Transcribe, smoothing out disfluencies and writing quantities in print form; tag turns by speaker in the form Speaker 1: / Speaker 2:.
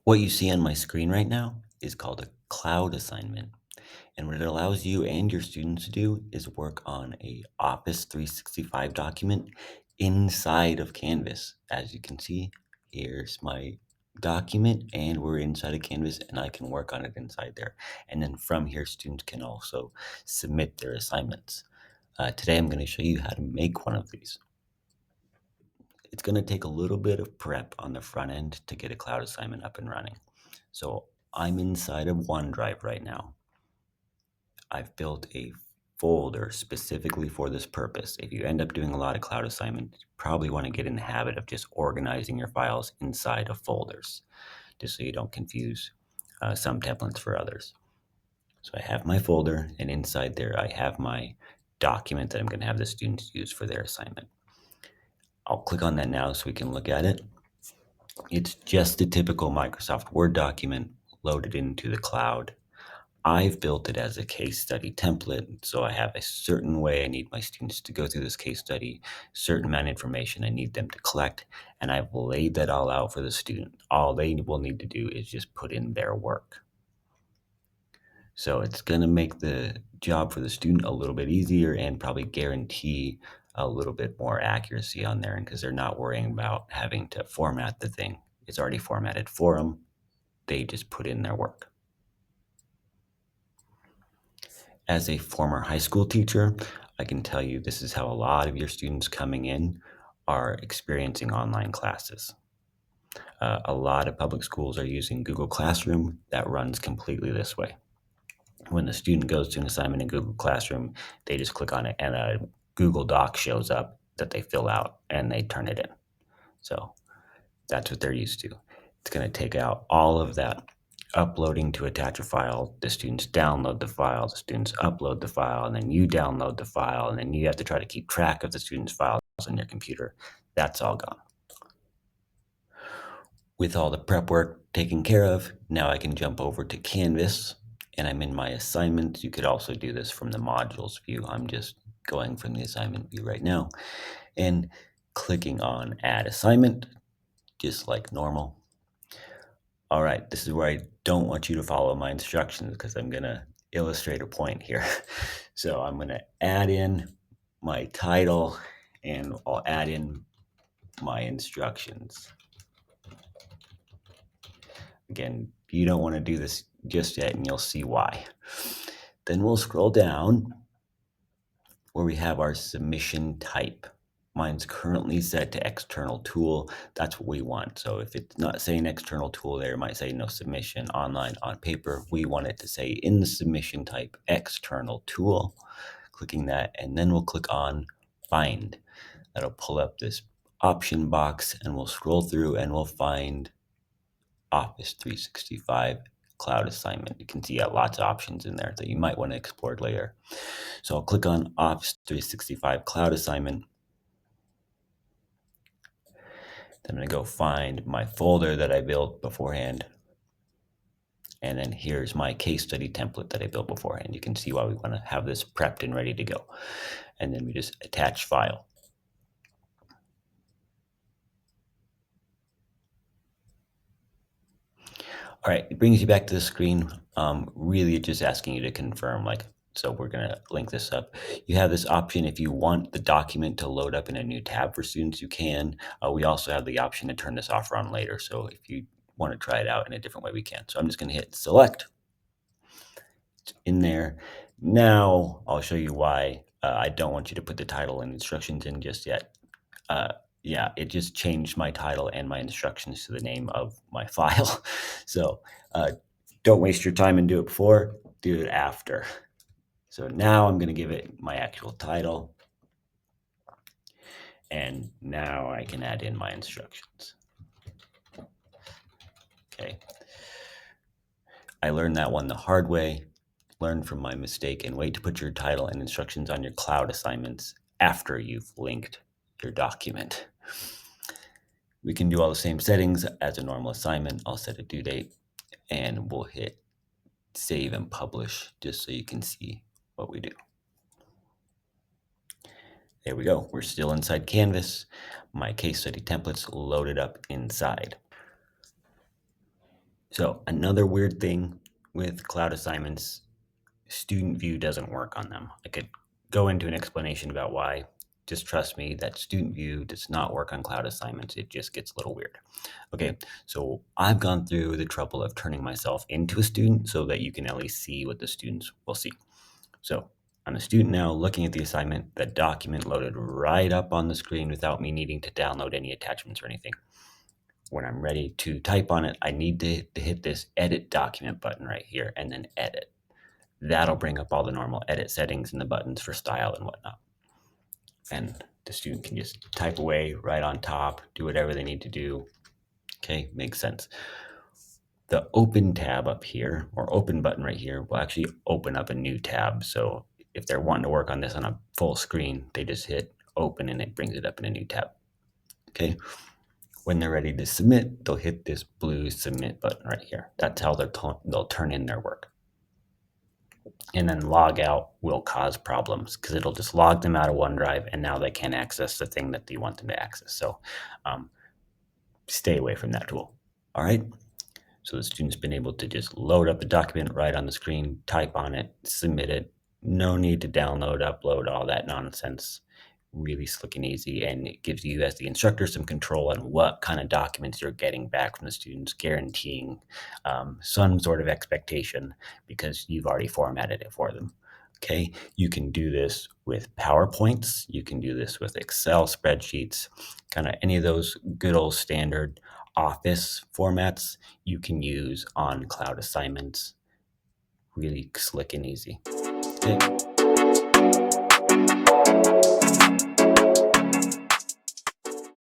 Speaker 1: What you see on my screen right now is called a cloud assignment. And what it allows you and your students to do is work on a Office 365 document inside of Canvas. As you can see, here's my document and we're inside of Canvas and I can work on it inside there. And then from here, students can also submit their assignments. Today, I'm going to show you how to make one of these. It's going to take a little bit of prep on the front end to get a cloud assignment up and running. So I'm inside of OneDrive right now. I've built a folder specifically for this purpose. If you end up doing a lot of cloud assignments, you probably want to get in the habit of just organizing your files inside of folders, just so you don't confuse some templates for others. So I have my folder, and inside there I have my document that I'm going to have the students use for their assignment. I'll click on that now so we can look at it. It's just a typical Microsoft Word document loaded into the cloud. I've built it as a case study template, so I have a certain way I need my students to go through this case study, certain amount of information I need them to collect, and I've laid that all out for the student. All they will need to do is just put in their work. So it's going to make the job for the student a little bit easier and probably guarantee a little bit more accuracy on there because they're not worrying about having to format the thing. It's already formatted for them. They just put in their work. As a former high school teacher, I can tell you this is how a lot of your students coming in are experiencing online classes. A lot of public schools are using Google Classroom that runs completely this way. When the student goes to an assignment in Google Classroom, they just click on it and a Google Doc shows up that they fill out and they turn it in. So that's what they're used to. It's going to take out all of that uploading to attach a file. The students download the file, the students upload the file, and then you download the file, and then you have to try to keep track of the students' files on your computer. That's all gone. With all the prep work taken care of, now I can jump over to Canvas and I'm in my assignment. You could also do this from the modules view. I'm just going from the assignment view right now and clicking on add assignment, just like normal. All right, this is where I don't want you to follow my instructions because I'm going to illustrate a point here. So I'm going to add in my title and I'll add in my instructions. Again, you don't want to do this just yet and you'll see why. Then we'll scroll down where we have our submission type. Mine's currently set to external tool. That's what we want. So if it's not saying external tool there, it might say no submission, online, on paper. We want it to say in the submission type, external tool. Clicking that, and then we'll click on find. That'll pull up this option box and we'll scroll through and we'll find Office 365 cloud assignment. You can see lots of options in there that you might want to explore later. So I'll click on Office 365 cloud assignment. Then I'm going to go find my folder that I built beforehand. And then here's my case study template that I built beforehand. You can see why we want to have this prepped and ready to go. And then we just attach file. All right, it brings you back to the screen. Really just asking you to confirm, so we're going to link this up. You have this option if you want the document to load up in a new tab for students, you can. We also have the option to turn this off or on later. So if you want to try it out in a different way, we can. So I'm just going to hit select. It's in there. Now I'll show you why I don't want you to put the title and instructions in just yet. Yeah, it just changed my title and my instructions to the name of my file. So don't waste your time and do it before, do it after. So now I'm going to give it my actual title. And now I can add in my instructions. Okay. I learned that one the hard way. Learn from my mistake and wait to put your title and instructions on your cloud assignments after you've linked your document. We can do all the same settings as a normal assignment. I'll set a due date and we'll hit save and publish just so you can see what we do. There we go. We're still inside Canvas. My case study template's loaded up inside. So another weird thing with cloud assignments, student view doesn't work on them. I could go into an explanation about why. Just trust me that student view does not work on cloud assignments. It just gets a little weird. Okay, so I've gone through the trouble of turning myself into a student so that you can at least see what the students will see. So I'm a student now looking at the assignment, the document loaded right up on the screen without me needing to download any attachments or anything. When I'm ready to type on it, I need to hit this edit document button right here and then edit. That'll bring up all the normal edit settings and the buttons for style and whatnot. And the student can just type away right on top, do whatever they need to do. Okay, makes sense. The open tab up here, or open button right here, will actually open up a new tab. So if they're wanting to work on this on a full screen, they just hit open and it brings it up in a new tab. Okay. When they're ready to submit, they'll hit this blue submit button right here. That's how they'll turn in their work. And then log out will cause problems because it'll just log them out of OneDrive and now they can't access the thing that you want them to access. So um, stay away from that tool. All right. So the student's been able to just load up the document right on the screen, type on it, submit it. No need to download, upload, all that nonsense. Really slick and easy. And it gives you, as the instructor, some control on what kind of documents you're getting back from the students, guaranteeing some sort of expectation because you've already formatted it for them. Okay, you can do this with PowerPoints, you can do this with Excel spreadsheets, kind of any of those good old standard Office formats you can use on cloud assignments. Really slick and easy. Okay.